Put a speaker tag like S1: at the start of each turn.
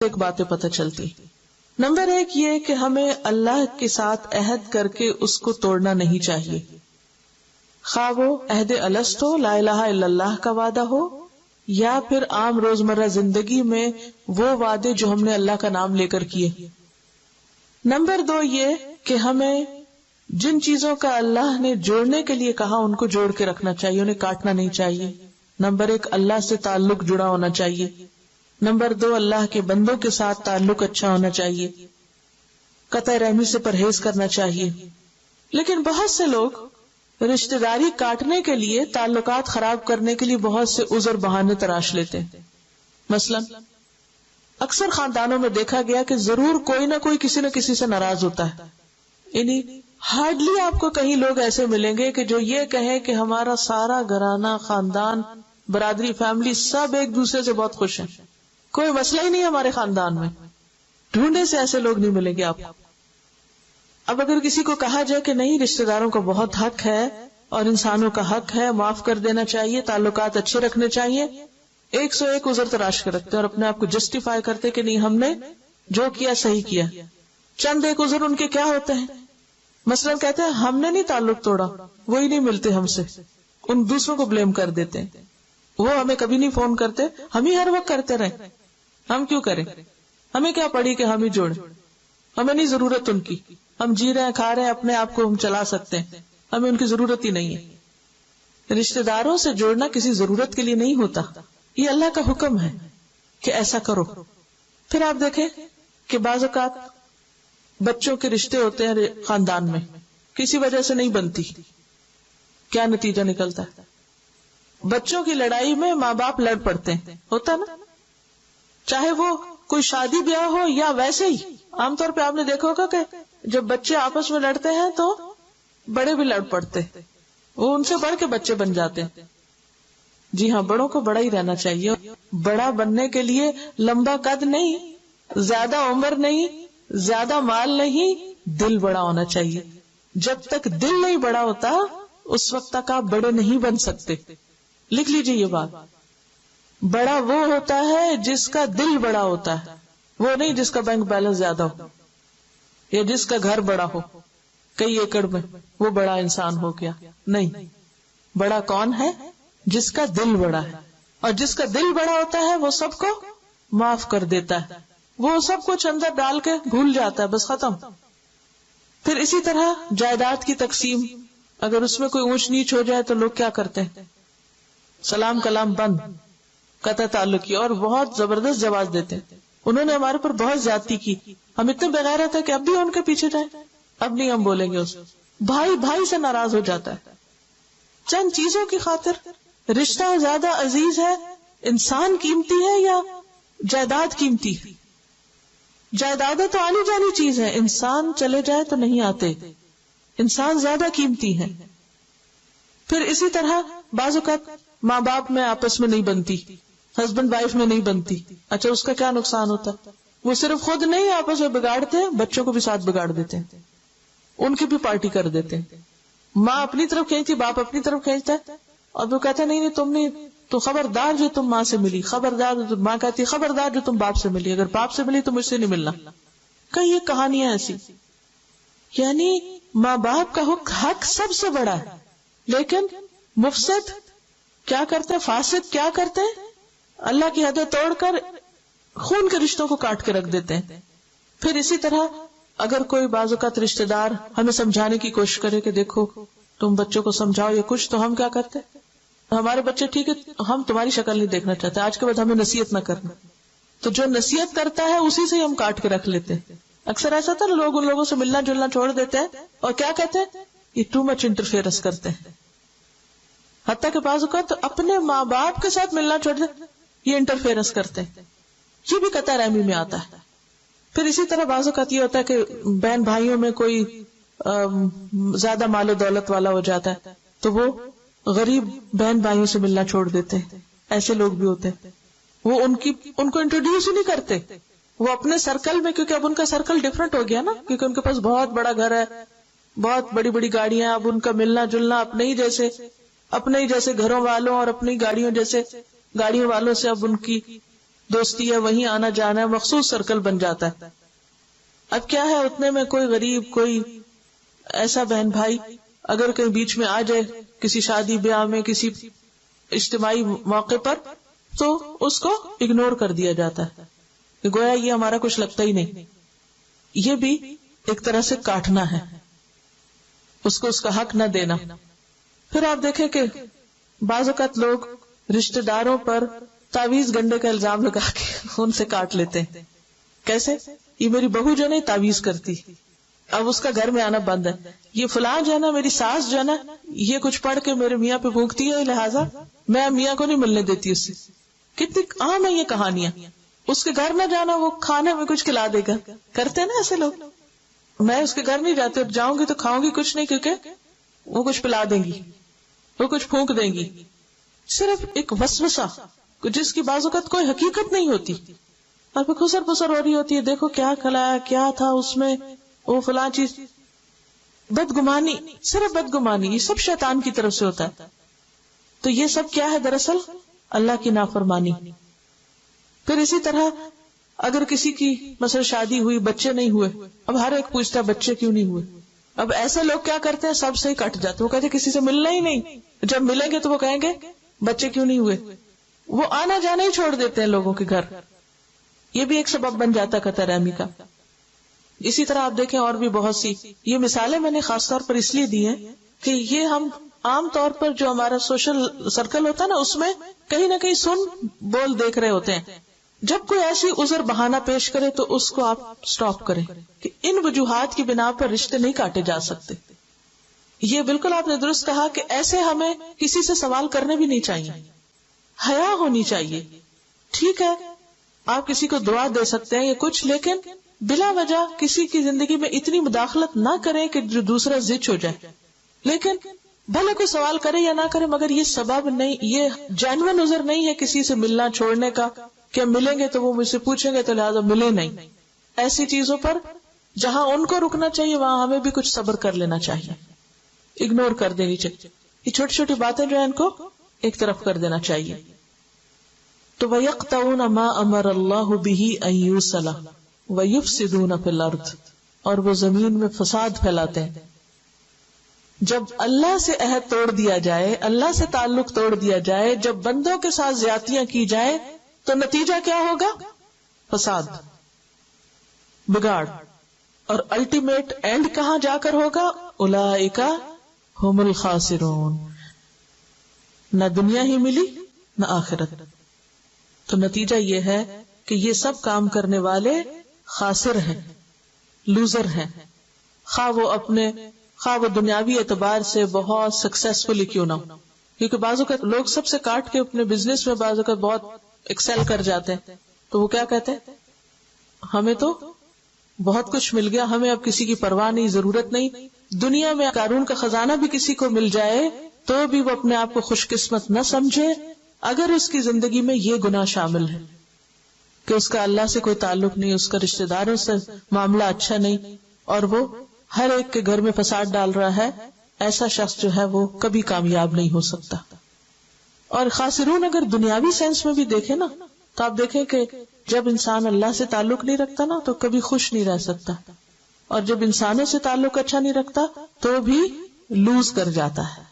S1: ایک باتیں پتہ چلتی. نمبر 1 یہ کہ ہمیں اللہ کے ساتھ عہد کر کے اس کو توڑنا نہیں چاہیے، خواہ وہ عہد الست ہو، لا الہ الا اللہ کا وعدہ ہو، یا پھر عام روزمرہ زندگی میں وہ وعدے جو ہم نے اللہ کا نام لے کر کیے. نمبر 2 یہ کہ ہمیں جن چیزوں کا اللہ نے جوڑنے کے لیے کہا ان کو جوڑ کے رکھنا چاہیے، انہیں کاٹنا نہیں چاہیے. نمبر 1 اللہ سے تعلق جڑا ہونا چاہیے. نمبر 2 اللہ کے بندوں کے ساتھ تعلق اچھا ہونا چاہیے، قطع رحمی سے پرہیز کرنا چاہیے. لیکن بہت سے لوگ رشتہ داری کاٹنے کے لیے، تعلقات خراب کرنے کے لیے بہت سے عذر بہانے تراش لیتے ہیں. مثلا اکثر خاندانوں میں دیکھا گیا کہ ضرور کوئی نہ کوئی کسی نہ کسی سے ناراض ہوتا ہے. یعنی ہارڈلی آپ کو کہیں لوگ ایسے ملیں گے کہ جو یہ کہیں کہ ہمارا سارا گھرانہ، خاندان، برادری، فیملی سب ایک دوسرے سے بہت خوش ہیں، کوئی مسئلہ ہی نہیں ہمارے خاندان میں. ڈھونڈے سے ایسے لوگ نہیں ملیں گے آپ کو. اب اگر کسی کو کہا جائے کہ نہیں، رشتہ داروں کا بہت حق ہے اور انسانوں کا حق ہے، معاف کر دینا چاہیے، تعلقات اچھے رکھنے چاہیے، 101 عذر تراش کر رکھتے اور اپنے آپ کو جسٹیفائی کرتے کہ نہیں ہم نے جو کیا صحیح کیا. چند ایک عذر ان کے کیا ہوتے ہیں، مثلا کہتے ہیں ہم نے نہیں تعلق توڑا، وہی نہیں ملتے ہم سے، ان دوسروں کو بلیم کر دیتے ہیں. وہ ہمیں کبھی نہیں فون کرتے، ہم ہی ہر وقت کرتے رہے، ہم کیوں کریں، ہمیں کیا پڑی کہ ہم ہی جوڑیں، ہمیں نہیں ضرورت ان کی، ہم جی رہے ہیں، کھا رہے ہیں، اپنے آپ کو ہم چلا سکتے ہیں، ہمیں ان کی ضرورت ہی نہیں ہے. رشتہ داروں سے جوڑنا کسی ضرورت کے لیے نہیں ہوتا، یہ اللہ کا حکم ہے کہ ایسا کرو. پھر آپ دیکھیں کہ بعض اوقات بچوں کے رشتے ہوتے ہیں خاندان میں، کسی وجہ سے نہیں بنتی، کیا نتیجہ نکلتا ہے؟ بچوں کی لڑائی میں ماں باپ لڑ پڑتے ہیں، ہوتا نا، چاہے وہ کوئی شادی بیاہ ہو یا ویسے ہی. عام طور پہ آپ نے دیکھا ہوگا کہ جب بچے آپس میں لڑتے ہیں تو بڑے بھی لڑ پڑتے، وہ ان سے بڑھ کے بچے بن جاتے ہیں. جی ہاں، بڑوں کو بڑا ہی رہنا چاہیے. بڑا بننے کے لیے لمبا قد نہیں، زیادہ عمر نہیں، زیادہ مال نہیں، دل بڑا ہونا چاہیے. جب تک دل نہیں بڑا ہوتا اس وقت تک آپ بڑے نہیں بن سکتے. لکھ لیجیے یہ بات. بڑا وہ ہوتا ہے جس کا دل بڑا ہوتا ہے، وہ نہیں جس کا بینک بیلنس زیادہ ہو یا جس کا گھر بڑا ہو کئی ایکڑ میں، وہ بڑا انسان ہو گیا. نہیں، بڑا کون ہے؟ جس کا دل بڑا ہے. اور جس کا دل بڑا ہوتا ہے وہ سب کو معاف کر دیتا ہے، وہ سب کچھ اندر ڈال کے بھول جاتا ہے، بس ختم. پھر اسی طرح جائیداد کی تقسیم، اگر اس میں کوئی اونچ نیچ ہو جائے تو لوگ کیا کرتے ہیں؟ سلام کلام بند، قطع تعلق کی، اور بہت زبردست جواز دیتے ہیں. انہوں نے ہمارے پر بہت زیادتی کی، ہم اتنے بغیرت ہے کہ اب بھی ان کے پیچھے جائیں، اب نہیں ہم بولیں گے. اس بھائی بھائی سے ناراض ہو جاتا ہے چند چیزوں کی خاطر. رشتہ زیادہ عزیز ہے، انسان قیمتی ہے یا جائیداد قیمتی؟ جائیدادیں تو آنی جانی چیز ہے، انسان چلے جائے تو نہیں آتے، انسان زیادہ قیمتی ہے. پھر اسی طرح بعض اوقات ماں باپ میں آپس میں نہیں بنتی، ہسبینڈ وائف میں نہیں بنتی. اچھا، اس کا کیا نقصان ہوتا ہے؟ وہ صرف خود نہیں آپس میں بگاڑتے، بچوں کو بھی ساتھ بگاڑ دیتے ہیں، ان کی بھی پارٹی کر دیتے ہیں. ماں اپنی طرف کھینچتی، باپ اپنی طرف کھینچتا ہے، اور وہ کہتا نہیں تم نہیں، تو خبردار جو تم ماں سے ملی، خبردار. ماں کہتی خبردار جو تم باپ سے ملی، اگر باپ سے ملی تو مجھ سے نہیں ملنا. کئی یہ کہانیاں ایسی. یعنی ماں باپ کا حق سب سے بڑا ہے، لیکن مفسد کیا کرتے ہیں، فاسد کیا کرتے ہیں، اللہ کی حدیں توڑ کر خون کے رشتوں کو کاٹ کے رکھ دیتے ہیں. پھر اسی طرح اگر کوئی بعض اوقات رشتہ دار ہمیں سمجھانے کی کوشش کرے کہ دیکھو تم بچوں کو سمجھاؤ یا کچھ، تو ہم کیا کرتے ہیں، ہمارے بچے ٹھیک ہے، ہم تمہاری شکل نہیں دیکھنا چاہتے، آج کے بعد ہمیں نصیحت نہ کرنا. تو جو نصیحت کرتا ہے اسی سے ہم کاٹ کے رکھ لیتے ہیں. اکثر ایسا تھا لوگ ان لوگوں سے ملنا جلنا چھوڑ دیتے ہیں اور کیا کہتے ہیں، یہ ٹو مچ انٹرفیئرنس کرتے ہیں. حتیٰ کہ بعض اوقات اپنے ماں باپ کے ساتھ ملنا چھوڑ دیتے، یہ انٹرفیئرنس کرتے ہیں. یہ بھی قطع رحمی میں آتا ہے. پھر اسی طرح بعض اوقات یہ ہوتا ہے کہ بہن بھائیوں میں کوئی زیادہ مال و دولت والا ہو جاتا ہے تو وہ غریب بہن بھائیوں سے ملنا چھوڑ دیتے ہیں. ایسے لوگ بھی ہوتے ہیں، وہ ان کو انٹروڈیوس ہی نہیں کرتے. وہ اپنے سرکل میں، کیونکہ اب ان کا سرکل ڈفرنٹ ہو گیا نا، کیونکہ ان کے پاس بہت بڑا گھر ہے، بہت بڑی بڑی گاڑیاں، اب ان کا ملنا جلنا اپنے ہی جیسے گھروں والوں اور اپنی گاڑیوں جیسے گاڑیوں والوں سے اب ان کی دوستی ہے، وہیں آنا جانا ہے، مخصوص سرکل بن جاتا ہے. اب کیا ہے، اتنے میں کوئی غریب، کوئی ایسا بہن بھائی اگر کہیں بیچ میں آ جائے کسی شادی بیاہ میں، کسی اجتماعی موقع پر، تو اس کو اگنور کر دیا جاتا ہے کہ گویا یہ ہمارا کچھ لگتا ہی نہیں. یہ بھی ایک طرح سے کاٹنا ہے، اس کو اس کا حق نہ دینا. پھر آپ دیکھیں کہ بعض اوقات لوگ رشتہ داروں پر تعویذ گنڈے کا الزام لگا کے ان سے کاٹ لیتے ہیں. کیسے؟ یہ میری بہو جو نہیں تعویذ کرتی، اب اس کا گھر میں آنا بند ہے. یہ فلاں جو ہے نا، میری ساس جو ہے نا، یہ کچھ پڑھ کے میرے میاں پہ بھونکتی ہے، لہٰذا میں میاں کو نہیں ملنے دیتی اس سے. کتنی عام ہے یہ کہانیاں. اس کے گھر نہ جانا، وہ کھانے میں کچھ کھلا دے گا. کرتے ہیں نا ایسے لوگ. میں اس کے گھر نہیں جاتی، اور جاؤں گی تو کھاؤں گی کچھ نہیں، کیونکہ وہ کچھ پلا دیں گی، وہ کچھ پھونک دیں گی. صرف ایک وسوسہ جس کی بعض اوقات کوئی حقیقت نہیں ہوتی، اور پھر خسر پسر ہو رہی ہوتی ہے، دیکھو کیا کھلایا، کیا تھا اس میں، وہ فلاں چیز. بدگمانی، صرف بدگمانی، یہ سب شیطان کی طرف سے ہوتا ہے. تو یہ سب کیا ہے؟ دراصل اللہ کی نافرمانی. پھر اسی طرح اگر کسی کی مثلا شادی ہوئی، بچے نہیں ہوئے، اب ہر ایک پوچھتا ہے بچے کیوں نہیں ہوئے. اب ایسے لوگ کیا کرتے ہیں، سب سے ہی کٹ جاتے. وہ کہتے ہیں کسی سے ملنا ہی نہیں. جب ملیں گے تو وہ کہیں گے بچے کیوں نہیں ہوئے. وہ آنا جانا ہی چھوڑ دیتے ہیں لوگوں کے گھر. یہ بھی ایک سبب بن جاتا ہے قطع رحمی کا. اسی طرح آپ دیکھیں اور بھی بہت سی یہ مثالیں میں نے خاص طور پر اس لیے دی ہیں کہ یہ ہم عام طور پر جو ہمارا سوشل سرکل ہوتا ہے نا، اس میں کہیں نہ کہیں سن بول دیکھ رہے ہوتے ہیں. جب کوئی ایسی عذر بہانہ پیش کرے تو اس کو آپ سٹاپ کریں کہ ان وجوہات کی بنا پر رشتے نہیں کاٹے جا سکتے. یہ بالکل آپ نے درست کہا کہ ایسے ہمیں کسی سے سوال کرنے بھی نہیں چاہیے. حیا ہونی چاہیے. ٹھیک ہے آپ کسی کو دعا دے سکتے ہیں یا کچھ، لیکن بلا وجہ کسی کی زندگی میں اتنی مداخلت نہ کریں کہ جو دوسرا زچ ہو جائے. لیکن بھلے کوئی سوال کرے یا نہ کرے، مگر یہ سبب نہیں، یہ جینوئن عذر نہیں ہے کسی سے ملنا چھوڑنے کا کہ ملیں گے تو وہ مجھ سے پوچھیں گے تو لہٰذا ملے نہیں. ایسی چیزوں پر جہاں ان کو رکنا چاہیے وہاں ہمیں بھی کچھ صبر کر لینا چاہیے، اگنور کر دینی چاہیے. یہ چھوٹی چھوٹی باتیں جو ہیں ان کو ایک طرف کر دینا چاہیے. تو وَيَقْطَعُونَ مَا أَمَرَ اللَّهُ بِهِ أَن يُوصَلَ وَيُفْسِدُونَ فِي الْأَرْضِ، اور وہ زمین میں فساد پھیلاتے ہیں. جب اللہ سے عہد توڑ دیا جائے، اللہ سے تعلق توڑ دیا جائے، جب بندوں کے ساتھ زیادتیاں کی جائے تو نتیجہ کیا ہوگا؟ فساد، بگاڑ. اور الٹیمیٹ اینڈ کہاں جا کر ہوگا؟ اولئک هم الخاسرون. نہ دنیا ہی ملی نہ آخرت. تو نتیجہ یہ ہے کہ یہ سب کام کرنے والے خاسر ہیں، لوزر ہیں، خواہ وہ دنیاوی اعتبار سے بہت سکسیسفلی کیوں نہ ہو. کیونکہ بعض اوقات لوگ سب سے کاٹ کے اپنے بزنس میں بعض اوقات بہت ایکسل کر جاتے ہیں، تو وہ کیا کہتے ہیں، ہمیں تو بہت کچھ مل گیا، ہمیں اب کسی کی پرواہ نہیں، ضرورت نہیں. دنیا میں قارون کا خزانہ بھی کسی کو مل جائے تو بھی وہ اپنے آپ کو خوش قسمت نہ سمجھے اگر اس کی زندگی میں یہ گناہ شامل ہے کہ اس کا اللہ سے کوئی تعلق نہیں، اس کا رشتہ داروں سے معاملہ اچھا نہیں، اور وہ ہر ایک کے گھر میں فساد ڈال رہا ہے. ایسا شخص جو ہے وہ کبھی کامیاب نہیں ہو سکتا. اور خاسرون اگر دنیاوی سینس میں بھی دیکھیں نا، تو آپ دیکھیں کہ جب انسان اللہ سے تعلق نہیں رکھتا نا تو کبھی خوش نہیں رہ سکتا، اور جب انسانوں سے تعلق اچھا نہیں رکھتا تو بھی لوز کر جاتا ہے.